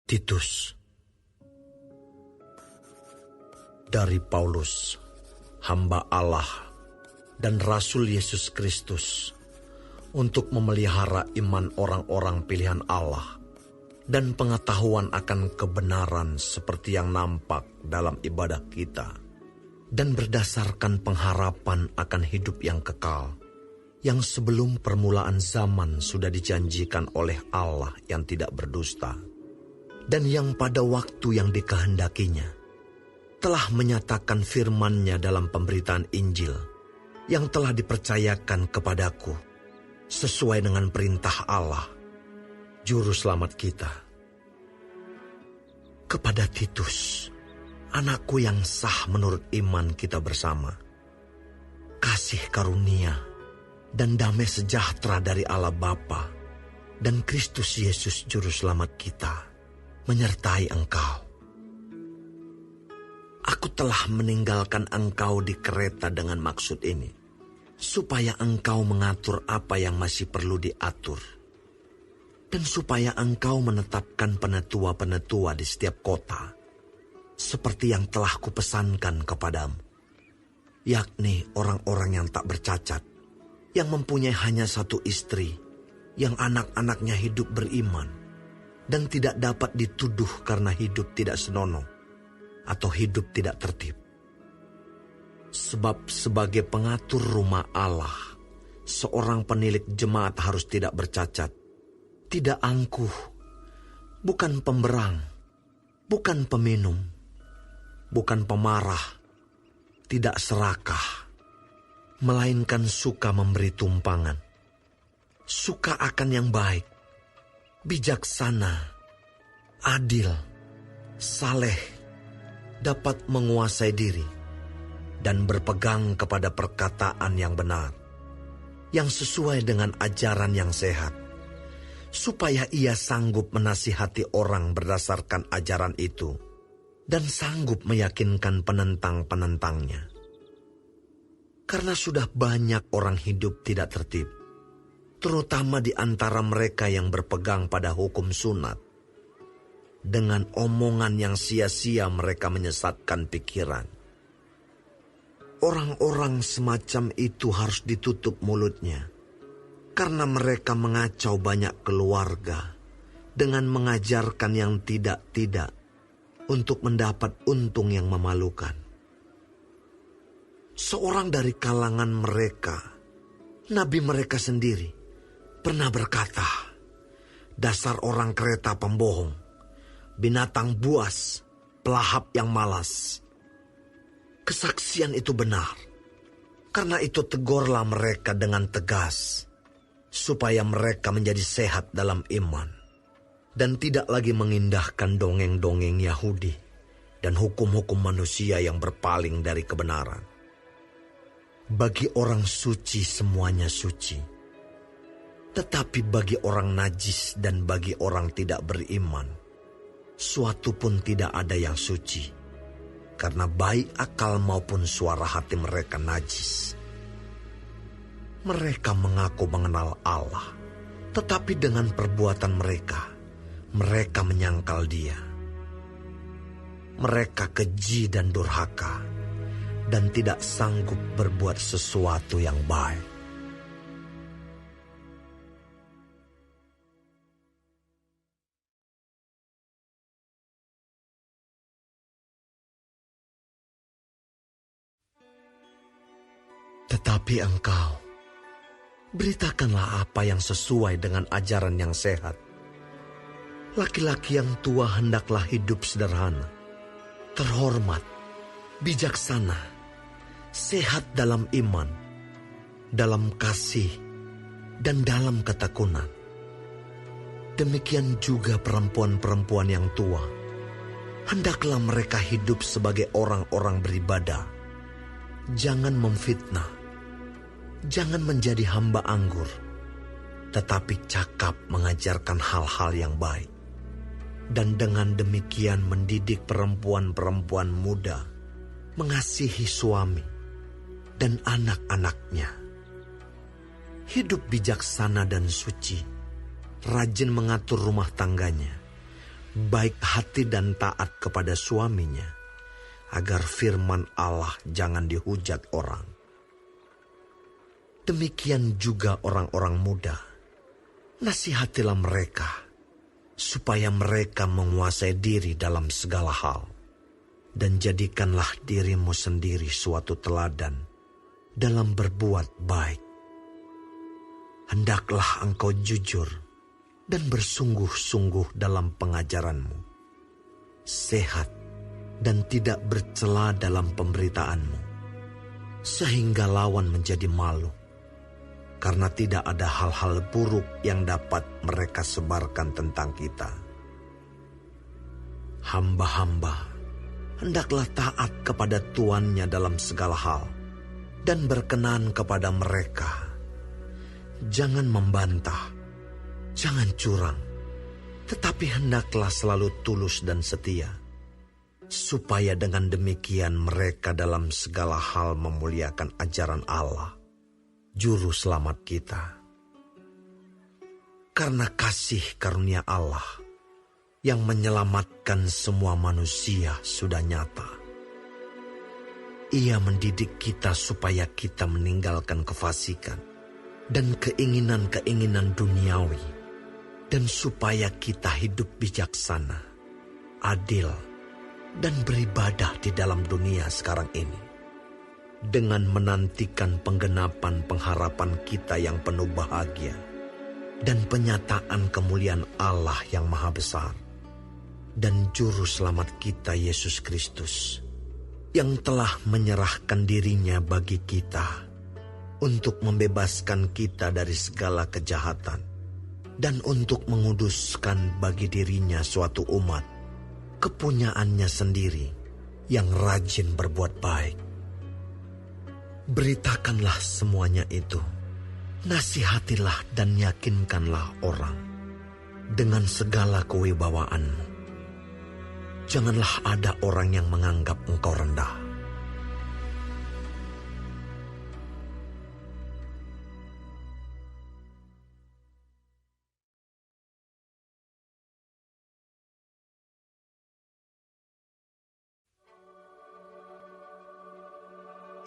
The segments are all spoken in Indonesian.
Titus. Dari Paulus, hamba Allah dan Rasul Yesus Kristus, untuk memelihara iman orang-orang pilihan Allah dan pengetahuan akan kebenaran seperti yang nampak dalam ibadah kita, dan berdasarkan pengharapan akan hidup yang kekal, yang sebelum permulaan zaman sudah dijanjikan oleh Allah yang tidak berdusta, dan yang pada waktu yang dikehendakinya telah menyatakan firman-Nya dalam pemberitaan Injil yang telah dipercayakan kepadaku sesuai dengan perintah Allah, Juru Selamat kita. Kepada Titus, anakku yang sah menurut iman kita bersama, kasih karunia dan damai sejahtera dari Allah Bapa dan Kristus Yesus Juru Selamat kita menyertai engkau. Aku telah meninggalkan engkau di Kreta dengan maksud ini, supaya engkau mengatur apa yang masih perlu diatur, dan supaya engkau menetapkan penetua-penetua di setiap kota, seperti yang telah kupesankan kepadamu, yakni orang-orang yang tak bercacat, yang mempunyai hanya satu istri, yang anak-anaknya hidup beriman, dan tidak dapat dituduh karena hidup tidak senonoh atau hidup tidak tertib. Sebab sebagai pengatur rumah Allah, seorang penilik jemaat harus tidak bercacat, tidak angkuh, bukan pemberang, bukan peminum, bukan pemarah, tidak serakah, melainkan suka memberi tumpangan, suka akan yang baik, bijaksana, adil, saleh, dapat menguasai diri, dan berpegang kepada perkataan yang benar, yang sesuai dengan ajaran yang sehat, supaya ia sanggup menasihati orang berdasarkan ajaran itu, dan sanggup meyakinkan penentang-penentangnya. Karena sudah banyak orang hidup tidak tertib, terutama di antara mereka yang berpegang pada hukum sunat. Dengan omongan yang sia-sia mereka menyesatkan pikiran. Orang-orang semacam itu harus ditutup mulutnya, karena mereka mengacau banyak keluarga dengan mengajarkan yang tidak-tidak untuk mendapat untung yang memalukan. Seorang dari kalangan mereka, nabi mereka sendiri, pernah berkata, "Dasar orang Kreta pembohong, binatang buas, pelahap yang malas." Kesaksian itu benar. Karena itu tegurlah mereka dengan tegas, supaya mereka menjadi sehat dalam iman, dan tidak lagi mengindahkan dongeng-dongeng Yahudi dan hukum-hukum manusia yang berpaling dari kebenaran. Bagi orang suci semuanya suci, tetapi bagi orang najis dan bagi orang tidak beriman, suatu pun tidak ada yang suci, karena baik akal maupun suara hati mereka najis. Mereka mengaku mengenal Allah, tetapi dengan perbuatan mereka, mereka menyangkal Dia. Mereka keji dan durhaka, dan tidak sanggup berbuat sesuatu yang baik. Tetapi engkau, beritakanlah apa yang sesuai dengan ajaran yang sehat. Laki-laki yang tua hendaklah hidup sederhana, terhormat, bijaksana, sehat dalam iman, dalam kasih, dan dalam ketekunan. Demikian juga perempuan-perempuan yang tua, hendaklah mereka hidup sebagai orang-orang beribadah. Jangan memfitnah, jangan menjadi hamba anggur, tetapi cakap mengajarkan hal-hal yang baik. Dan dengan demikian mendidik perempuan-perempuan muda mengasihi suami dan anak-anaknya. Hidup bijaksana dan suci, rajin mengatur rumah tangganya, baik hati dan taat kepada suaminya, agar firman Allah jangan dihujat orang. Demikian juga orang-orang muda, nasihatilah mereka, supaya mereka menguasai diri dalam segala hal, dan jadikanlah dirimu sendiri suatu teladan dalam berbuat baik. Hendaklah engkau jujur dan bersungguh-sungguh dalam pengajaranmu, sehat dan tidak bercela dalam pemberitaanmu, sehingga lawan menjadi malu, karena tidak ada hal-hal buruk yang dapat mereka sebarkan tentang kita. Hamba-hamba hendaklah taat kepada tuannya dalam segala hal, dan berkenan kepada mereka. Jangan membantah, jangan curang, tetapi hendaklah selalu tulus dan setia, supaya dengan demikian mereka dalam segala hal memuliakan ajaran Allah, Juru Selamat kita. Karena kasih karunia Allah yang menyelamatkan semua manusia sudah nyata. Ia mendidik kita supaya kita meninggalkan kefasikan dan keinginan-keinginan duniawi, dan supaya kita hidup bijaksana, adil, dan beribadah di dalam dunia sekarang ini, dengan menantikan penggenapan pengharapan kita yang penuh bahagia, dan penyataan kemuliaan Allah yang maha besar, dan Juru Selamat kita Yesus Kristus, yang telah menyerahkan dirinya bagi kita, untuk membebaskan kita dari segala kejahatan, dan untuk menguduskan bagi dirinya suatu umat, kepunyaannya sendiri, yang rajin berbuat baik. Beritakanlah semuanya itu, nasihatilah dan yakinkanlah orang, dengan segala kewibawaanmu. Janganlah ada orang yang menganggap engkau rendah.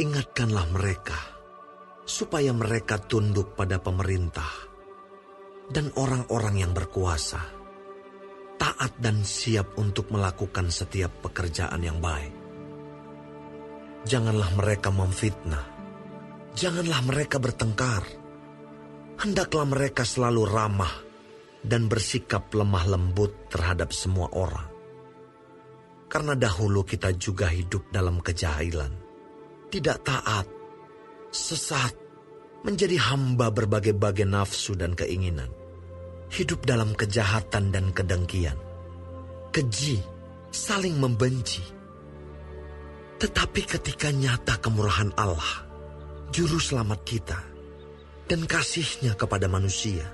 Ingatkanlah mereka, supaya mereka tunduk pada pemerintah dan orang-orang yang berkuasa, taat dan siap untuk melakukan setiap pekerjaan yang baik. Janganlah mereka memfitnah, janganlah mereka bertengkar. Hendaklah mereka selalu ramah dan bersikap lemah lembut terhadap semua orang. Karena dahulu kita juga hidup dalam kejahilan, tidak taat, sesat, menjadi hamba berbagai-bagai nafsu dan keinginan, hidup dalam kejahatan dan kedengkian, keji, saling membenci. Tetapi ketika nyata kemurahan Allah, Juru Selamat kita, dan kasih-Nya kepada manusia,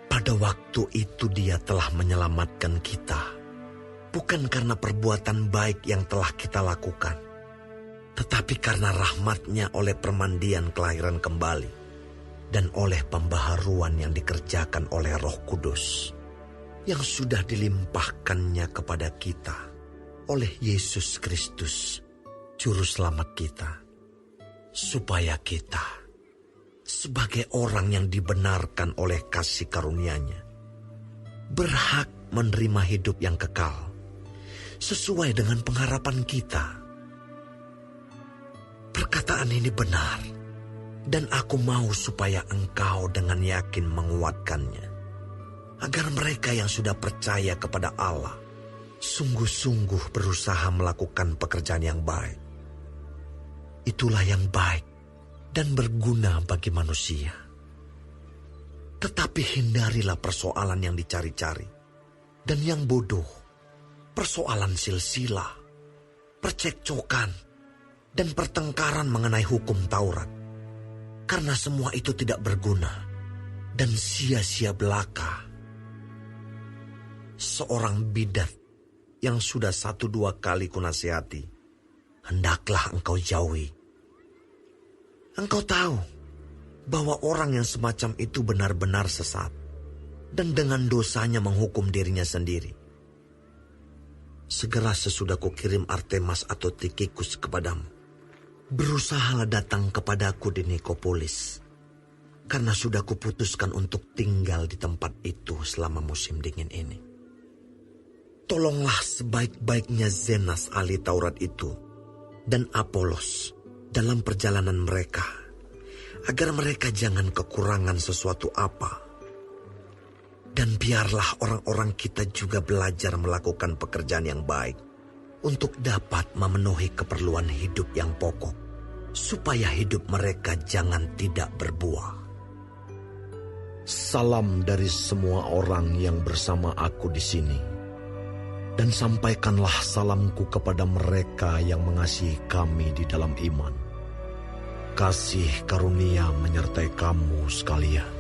pada waktu itu Dia telah menyelamatkan kita, bukan karena perbuatan baik yang telah kita lakukan, tetapi karena rahmat-Nya oleh permandian kelahiran kembali, dan oleh pembaharuan yang dikerjakan oleh Roh Kudus, yang sudah dilimpahkan-Nya kepada kita oleh Yesus Kristus, Juru Selamat kita, supaya kita, sebagai orang yang dibenarkan oleh kasih karunia-Nya, berhak menerima hidup yang kekal, sesuai dengan pengharapan kita. Perkataan ini benar, dan aku mau supaya engkau dengan yakin menguatkannya, agar mereka yang sudah percaya kepada Allah sungguh-sungguh berusaha melakukan pekerjaan yang baik. Itulah yang baik dan berguna bagi manusia. Tetapi hindarilah persoalan yang dicari-cari dan yang bodoh, persoalan silsilah, percekcokan, dan pertengkaran mengenai hukum Taurat, karena semua itu tidak berguna dan sia-sia belaka. Seorang bidat yang sudah 1-2 kali kunasihati, hendaklah engkau jauhi. Engkau tahu bahwa orang yang semacam itu benar-benar sesat, dan dengan dosanya menghukum dirinya sendiri. segera sesudah kukirim Artemas atau Tikhikus kepadamu, berusahalah datang kepadaku di Nikopolis, karena sudah kuputuskan untuk tinggal di tempat itu selama musim dingin ini. Tolonglah sebaik-baiknya Zenas ahli Taurat itu dan Apolos dalam perjalanan mereka, agar mereka jangan kekurangan sesuatu apa. Dan biarlah orang-orang kita juga belajar melakukan pekerjaan yang baik untuk dapat memenuhi keperluan hidup yang pokok, supaya hidup mereka jangan tidak berbuah. Salam dari semua orang yang bersama aku di sini. Dan sampaikanlah salamku kepada mereka yang mengasihi kami di dalam iman. Kasih karunia menyertai kamu sekalian.